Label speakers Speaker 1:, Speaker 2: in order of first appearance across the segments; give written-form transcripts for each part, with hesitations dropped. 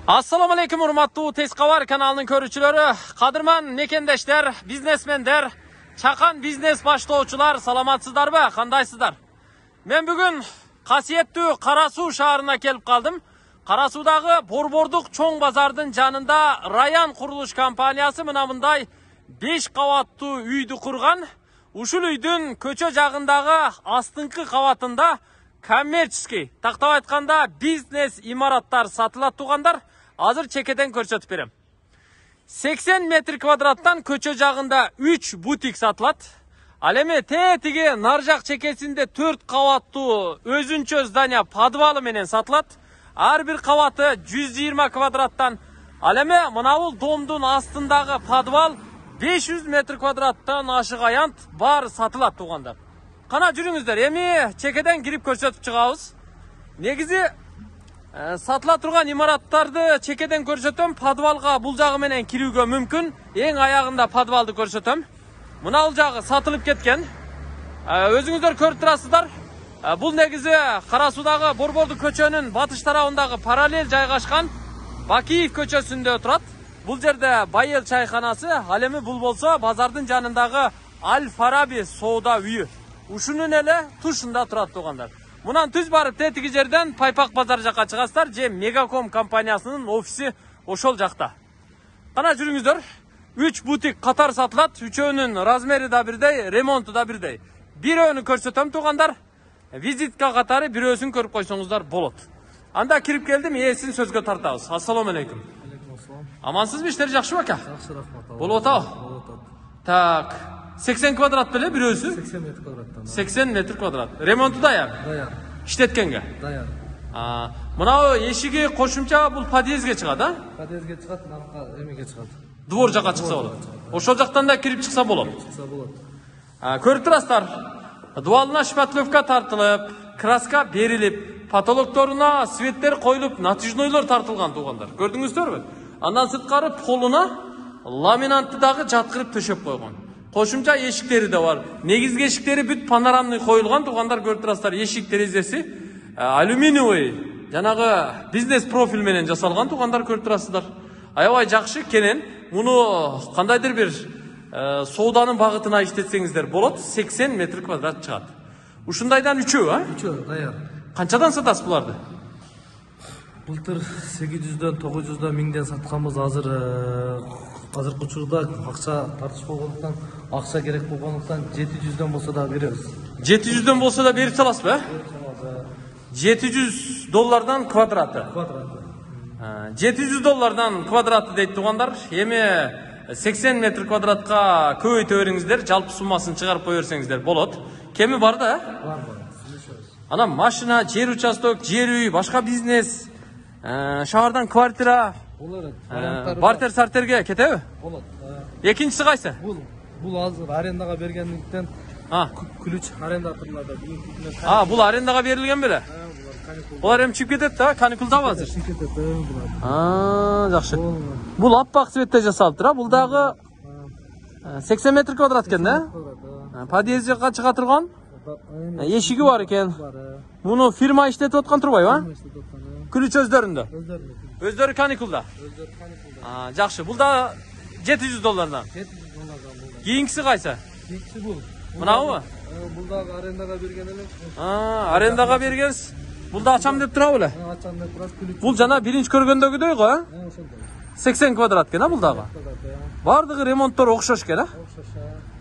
Speaker 1: Assalamu alaikum urmatlı Tezkavar kanalının körüçülері, kadırman mekendeshler, biznesmender, çakan biznes başlovchilar, salamatsızlar mı? Kandaysızlar? Men bugün kasiyetli Karasu şaharına kelip kaldım. Karasu'dagı Borborduk çoң bazardın janında Rayan kuruluş kampaniyası mınamınday 5 qavatlı үйді kurgan. Ушул үйдүн көчө жагындагы астыңкы кабатында коммерческий, тактап айтканда бизнес имараттар сатылат тугандар. Азыр чекеден көрсөтүп берем. 80 метр квадраттан көчө жагында 3 бутик сатылат. Ал эми тетиги нар жак чекесинде 4 кабаттуу өзүнчө здания подвалы менен сатылат. Ар бир кабаты 120 квадраттан. Ал эми мынабул домдун астындагы подвал 500 метр квадраттан ашык аянт бар сатылат тугандар. Кана жүрүңүздөр, эми чекеден кирип көрсөтүп чыгабыз. Негизи сатыла турган имараттарды чекеден көрсөтөм. Подвалга бул жагы менен кирүүгө мүмкүн. Эң аягында подвалды көрсөтөм. Мына бул жагы сатылып кеткен. Өзүңүздөр көрүп турасыздар. Бул негизи Карасуудагы Борбордук көчөнүн батыш тарабындагы параллель жайгашкан Бакиев көчөсүндө турат. Бул жерде Байел чайханасы, ал эми бул болсо базардын жанындагы Аль Фараби соода үйү. Ушунун эле тушунда турат тугандар. Мунан түз барып тетиги жерден Пайпак базар жакка чыгасыздар, же Мегаком компаниясынын офиси ошол жакта. Кана жүрүңүздөр. 3 бутик катар сатылат, үчөөнүн размери да бирдей, ремонту да бирдей. Бирөөнү көрсөтөм тугандар. Визитка катары бирөөсүн көрүп койсоңуздар болот. Анда кирип келдим, ээсин сөзгө тартабыз. Ассаламу алейкум. Амансызбы, иштер жакшыбы ака?
Speaker 2: Жакшы, рахмат.
Speaker 1: Болот атабы? Болот атат. Так, 80 квадрат беле бирөөсү?
Speaker 2: 80 метр квадраттан.
Speaker 1: 80 метр квадрат. Ремонту даяр?
Speaker 2: Даяр.
Speaker 1: Иштеткенге?
Speaker 2: Даяр.
Speaker 1: Мына эшиги кошумча бул подъездге чыгат, а?
Speaker 2: Подъездге чыгат, наркка эмеге чыгат.
Speaker 1: Двор жакка чыкса болот. Ошол жактан да кирип чыкса болот.
Speaker 2: Чыкса болот.
Speaker 1: Көрүп турасыздар. Дуалына шпатлевка тартылып, краска берилип, потолокторуна светтер коюлуп, натяжнойлор тартылган тугандар. Көрдүңүздөрбү? Андан сырткары полуна ламинантты дагы жаткырып төшөп койгон. Кошумча эшиктери да бар. Негизги эшиктери бүт панорамный коюлган тугандар, көрүп турасыздар. Эшик терезеси алюминиевый, жанагы бизнес профиль менен жасалган тугандар, көрүп турасыздар. Аябай жакшы кенен. Муну кандайдыр бир сооданын багытына иштетсеңиздер болот. 80 метр квадрат чыгат. Ушундайдан үчөө, а?
Speaker 2: Үчөө даяр.
Speaker 1: Канчадан сатасыз буларды?
Speaker 2: Былтыр 800дөн 900дөн 1000ден сатканбыз. Азыркы учурда акча тартыш болгондуктан, акча керек болгондуктан 700дөн болсо да беребиз.
Speaker 1: 700дөн болсо да берип саласызбы? 700 доллардан квадраты. 700 доллардан квадраты дейт тугандар. Эми 80 метр квадратка көбөйтө бериңиздер, жалпы суммасын чыгарып кое берсеңиздер болот. Кеми бар да?
Speaker 2: Бар.
Speaker 1: Ана машина, жер участок, жер үй, башка бизнес, шаардан квартира, бартер сартерге кетеби?
Speaker 2: Болот.
Speaker 1: Экинчиси кайсы?
Speaker 2: Бул азыр арендага бергендиктен ключ арендаторларда.
Speaker 1: Бул арендага берилген беле? Булар эми чыгып кетет да, каникулдабы азыр?
Speaker 2: Чыгып кетет булар.
Speaker 1: Жакшы. Бул аппак цветте жасалып тура, бул дагы 80 метр квадрат экен да? Подъезд жакка чыга турган? Эшиги бар экен. Муну фирма иштетип аткан турбайбы? Ключ өздөрүндө. Өздөрү каникулда. Жакшы. Бул да 700 доллардан.
Speaker 2: 700 доллардан бул.
Speaker 1: Кийинкиси кайсы?
Speaker 2: Кийинкиси бул.
Speaker 1: Мынабы?
Speaker 2: Бул дагы арендага берген эле.
Speaker 1: Арендага бергенсиз. Бул да ачам деп турабы эле?
Speaker 2: Ачам деп турат, ключ.
Speaker 1: Бул жана биринчи көргөндөгүдөй го, а?
Speaker 2: Ошондой.
Speaker 1: 80 квадрат экен, бул дагы. Бардыгы ремонттор окшош экен, а?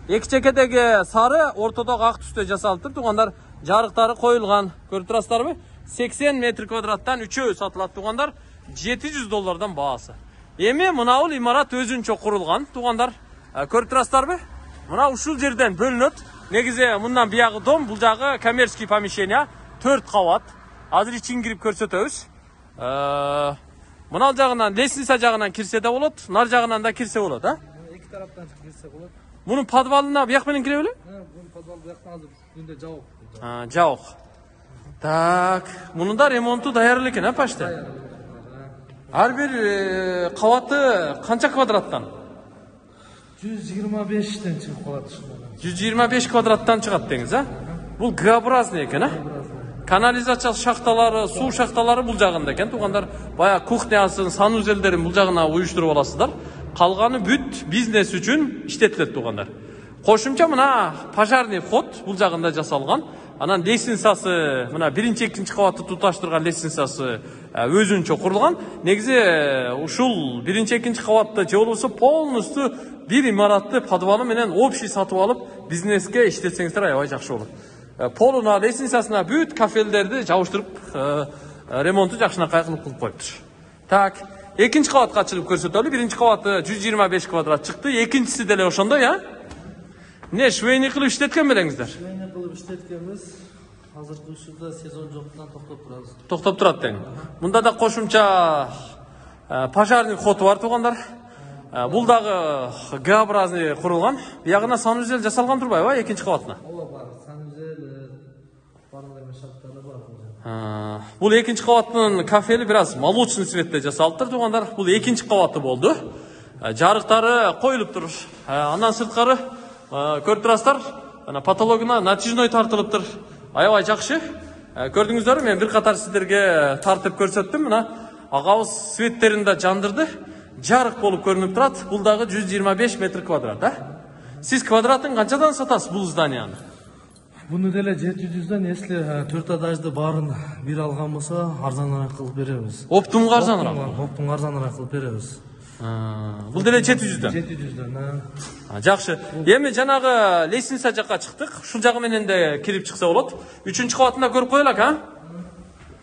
Speaker 1: Эки чекедеги сары, ортодогу ак түстө жасалып тугандар, жарыктары коюлган. Көрүп турасыздарбы? 80 метр квадраттан үчөө сатылат тугандар, 700 доллардан баасы. Эми мынабул имарат өзүнчө курулган тугандар. Көрүп турасыздарбы? Мына ушул жерден бөлүнөт. Негизи мындан биягы дом, бул жагы коммерческий помещение, 4 кабат. Азыр ичин кирип көрсөтөбүз. Мына жагынан, лестница жагынан кирсе да болот, нар жагынан да кирсе болот, а?
Speaker 2: Эки тараптан кирсе болот.
Speaker 1: Мунун подвалына бияк менен кире беле?
Speaker 2: Бул подвал бияктан азыр күндө жабык.
Speaker 1: Жабык. Так, мунун да ремонту даяр экен, а почти? Ар бир кабаты канча квадраттан?
Speaker 2: 125ден чыгып калат ушундан.
Speaker 1: 125 квадраттан чыгат деңиз, а? Бул Г-образный экен, а? Kanalizasiya шахталары, суу шахталары бул жагында экен. Тугандар, бая кухнясын, санузелдерин бул жагына уюштуруп аласыздар. Калганы бүт бизнес үчүн иштетилет тугандар. Кошумча мына пожарный вход бул жагында жасалган. Анан лестницасы, мына биринчи, экинчи кабатты туташтырган лестницасы өзүнчө курулган. Негизи ушул биринчи, экинчи кабатты же болбосо полностью бир имаратты подвалы менен общий сатып алып бизнеске иштетсеңиздер аябай жакшы болот. Полуна, лестницасына бүт кафелдерди жабыштырып, ремонту жакшынакай кылып коюптур. Так, экинчи кабатка чыгып көрсөтөлү. Биринчи кабаты 125 квадрат чыкты, экинчиси деле ошондой, Не, швейный кылып иштеткен белеңиздер?
Speaker 2: Швейный кылып иштеткенбиз. Азыркы учурда сезон жоктугунан токтоп турабыз.
Speaker 1: Токтоп турат тең. Мында да кошумча пожарный ход бар тугандар. Бул дагы Г-образный курулган. Биягына санузел жасалган турбайбы, экинчи кабатына?
Speaker 2: Ооба бар. Санузел барлык шарттары бар.
Speaker 1: Бул экинчи кабаттын кафели бир аз молочный цветте жасалыптыр тугандар. Бул экинчи кабаты болду. Жарыктары коюлуптур. Андан сырткары көрүп турасыздар, потологуна натяжной тартылыптыр. Аябай жакшы. Көрдүңүздөр, мен бир катар сиздерге тартып көрсөттүм. Мына агабыз светтерин да жандырды. Жарык болуп көрүнүп турат. Бул дагы 125 метр квадрат, Сиз квадратын канчадан сатасыз бул зданияны?
Speaker 2: Буну деле 700дөн, если 4 этажды баарын бир алган болсо, арзаныраак кылып беребиз.
Speaker 1: Оптумга арзаныраак.
Speaker 2: Оптумга арзаныраак кылып беребиз.
Speaker 1: Бул деле 700дөн.
Speaker 2: 700дөн.
Speaker 1: Жакшы. Эми жанагы лестница жакка чыктык. Ушул жагы менен да кирип чыкса болот. 3-чү кабатында көрүп коелак,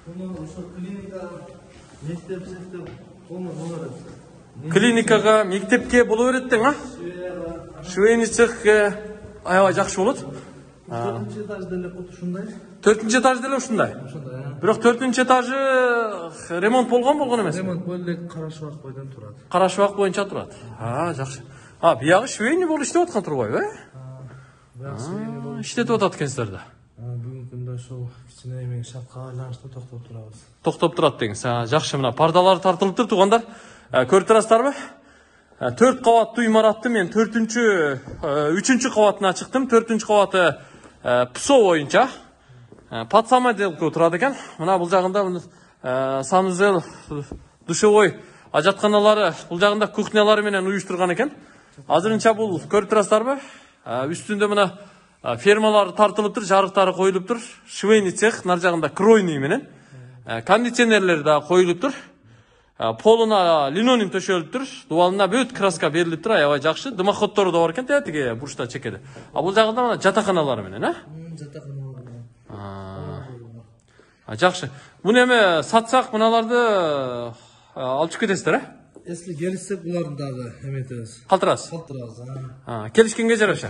Speaker 2: Буну ошо клиника, мектеп болот.
Speaker 1: Клиникага, мектепке боло берет тең, Швейный цехке аябай жакшы болот.
Speaker 2: 4-чү этаж деле ушундай.
Speaker 1: 4-чү этаж деле ушундай. Бирок 4-чү этажы ремонт болгон эмес.
Speaker 2: Ремонт болуп Карашыбак бойдон турат.
Speaker 1: Карашыбак боюнча турат. Жакшы. Биягы швейный болуп иштеп аткан турбайбы, иштетип атат экенсиздер да.
Speaker 2: Бүгүнкү күндө ошол кичине эми шартка байланыштуу токтоп турабыз.
Speaker 1: Токтоп турат деңиз. Жакшы, мына пардалар тартылыптыр тугандар. Көрүп турасыздарбы? 4 кабаттуу имаратты мен 3-чү кабатына чыктым. 4-чү кабаты ПСО боюнча под самоделку турат экен. Мына бул жагында санузел, душевой ажатканалары, бул жагында кухнялары менен уюштурган экен. Азырынча бул көрүп турасыздарбы? Үстүндө мына фермалар тартылыптыр, жарыктары коюлуптур. Швейный цех, нар жагында кройный менен. Кондиционерлер да коюлуптур. Полуна линолеум төшөлүптүр. Дубалына бүт краска берилиптир, аябай жакшы. Дымоходтору да бар экен, тиги бурчта чекеде. Бул жагында мына жатаканалары менен, Жакшы. Муну эми сатсак, мыналарды алып чыгып кетесиздер,
Speaker 2: Если келишсек, буларды дагы эметебиз.
Speaker 1: Калтырасыз. Келишкенге жараша.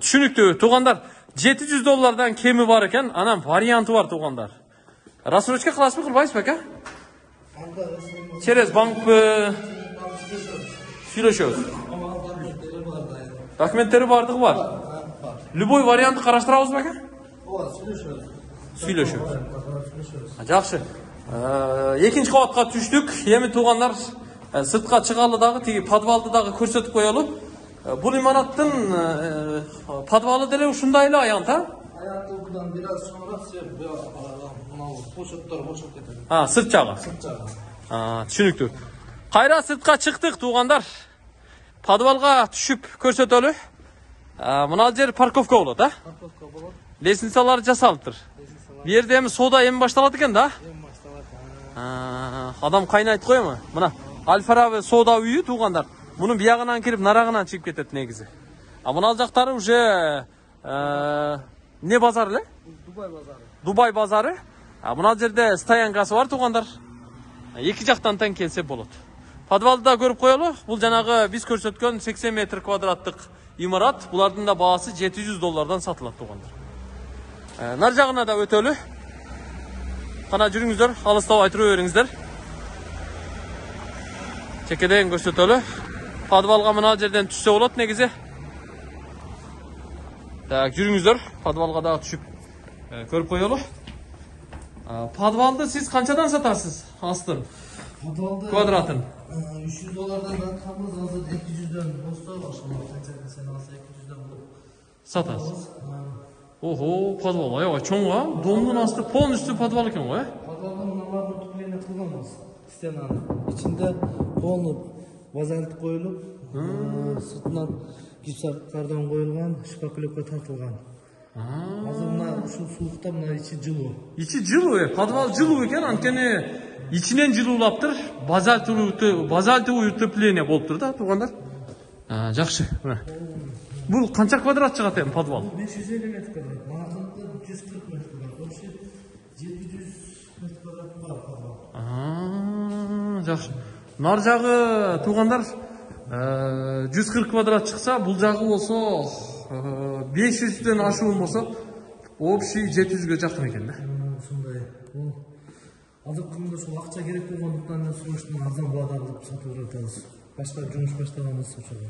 Speaker 1: Түшүнүктүү туугандар, $700 кеми бар экен, анан варианты бар туугандар. Рассрочка кыласызбы, кылбайсызбы ака? Через банкпы сүйлөшөбүз. Документтери бардыгы бар. Любой вариантты караштырабызбы ака?
Speaker 2: Ооба,
Speaker 1: сүйлөшөбүз. Жакшы. Экинчи кабатка түштүк. Эми туугандар, сыртка чыгалы дагы, тиги подвалды дагы көрсөтүп коелу. Бул имараттын подвалы деле ушундай эле аянт,
Speaker 2: Аянты будан бир аз чоңураак, почоттор бошоп кетет.
Speaker 1: Сырт жагы. Түшүнүктүү. Кайра сыртка чыктык туугандар. Подвалга түшүп көрсөтөлү. Мына жер парковка болот,
Speaker 2: Парковка болот.
Speaker 1: Лестницалар жасалыптыр. Бу жерде эми соода эми башталат экен да? Адам кайнайт го эми. Мына Аль-Фараби соода үйү туугандар. Мунун биягынан кирип, нарагынан чыгып кетет негизи. Мына жактары уже не базар эле?
Speaker 2: Дубай базары.
Speaker 1: Дубай базары. Мына жерде стоянкасы бар туугандар. Эки жактан тең келсе болот. Подвалды да көрүп коелу. Бул жанагы биз көрсөткөн 80 метр квадраттык имарат. Булардын да баасы $700 сатылат туугандар. Нар жагына да өтөлү. Кана жүрүңүздөр, алыстабай тура бериңиздер. Чекеден көрсөтөлү. Подвалга мына жерден түшсө болот негизи. Так, жүрүңүздөр, подвалга да түшүп көрүп коелу. Подвалды сиз канчадан сатасыз? Астын.
Speaker 2: Подвалды
Speaker 1: квадратын.
Speaker 2: $300 сатканбыз, азыр 200дөн болсо, ошол канча сен алса 200дөн болот.
Speaker 1: Сатасыз. Ого, подвал, аябай чоң го. Домдун асты полностью подвал экен го,
Speaker 2: Подвалдын мыналарды утупление кылганбыз. Стенаны. Ичинде полный базальт коюлуп, сыртынан гипсокартон коюлган, шпаклевка тартылган. Азыр мына ушул сулукта мына ичи жылуу.
Speaker 1: Ичи жылуу, подвал жылуу экен, анткени ичинен жылуулаптыр. Базальтовый утепление болуптур да, туугандар. Жакшы. Бул канча квадрат чыгат эми подвал?
Speaker 2: 550 метр квадрат. Манакында 140 метр квадрат. Вообще 700 метр квадрат бар подвал.
Speaker 1: Жакшы. Нар жагы туугандар 140 квадрат чыкса, бул жагы болсо 500дөн ашуун болсо, общий 700гө жакын экен да.
Speaker 2: Ушундай. Азыр күндө ушул акча керек болгондуктан сунуштун арзан баада кылып сатып жатабыз. Башка жумуш баштаганбыз учурда.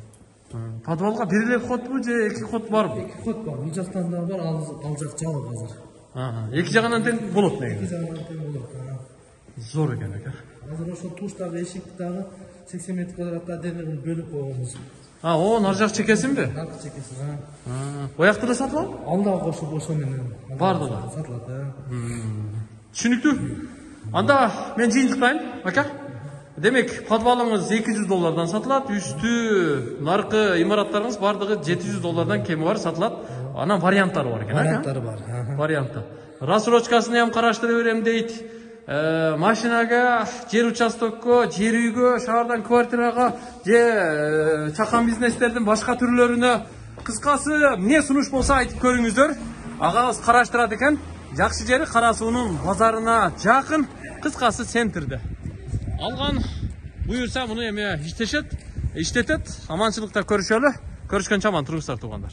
Speaker 1: Подвалга бир эле хотбу же эки хот барбы?
Speaker 2: Эки хот бар. Бул жактан да бар, ал жак жабык азыр.
Speaker 1: Эки жагынан тең болот негизи.
Speaker 2: Эки жагынан тең болот.
Speaker 1: Зор экен экен.
Speaker 2: Азыр ошол туштагы эшик дагы 80 метр квадратта демир бөлүп койгонбуз.
Speaker 1: О, нар жак чекесинби?
Speaker 2: Наркы чекеси.
Speaker 1: Оякта да сатылат?
Speaker 2: Ал дагы кошуп ошо менен
Speaker 1: Бардыгы.
Speaker 2: сатылат.
Speaker 1: Түшүнүктүү. Анда мен жыйынтыктайын, ака. Демек, подвалыңыз $200 сатылат, үстү наркы имараттарыңыз бардыгы $700 кеми бар сатылат. Анан варианттары бар экен,
Speaker 2: Варианттары бар.
Speaker 1: Варианты. Рассрочкасын ham караштырып берем дейт. Машинага, жер участокко, жер үйгө, шаардан квартирага, же чакан бизнестердин башка түрлөрүнө кыскасы эмне сунуш болсо айтып көрүңүздөр. Агабыз караштырат экен. Жакшы жери Кара суунун базарына жакын, кыскасы центрде. Алган буюрса муну эме иштетет. Аманчылыкта көрүшөлү. Көрүшкөнчө аман туруңуздар туугандар.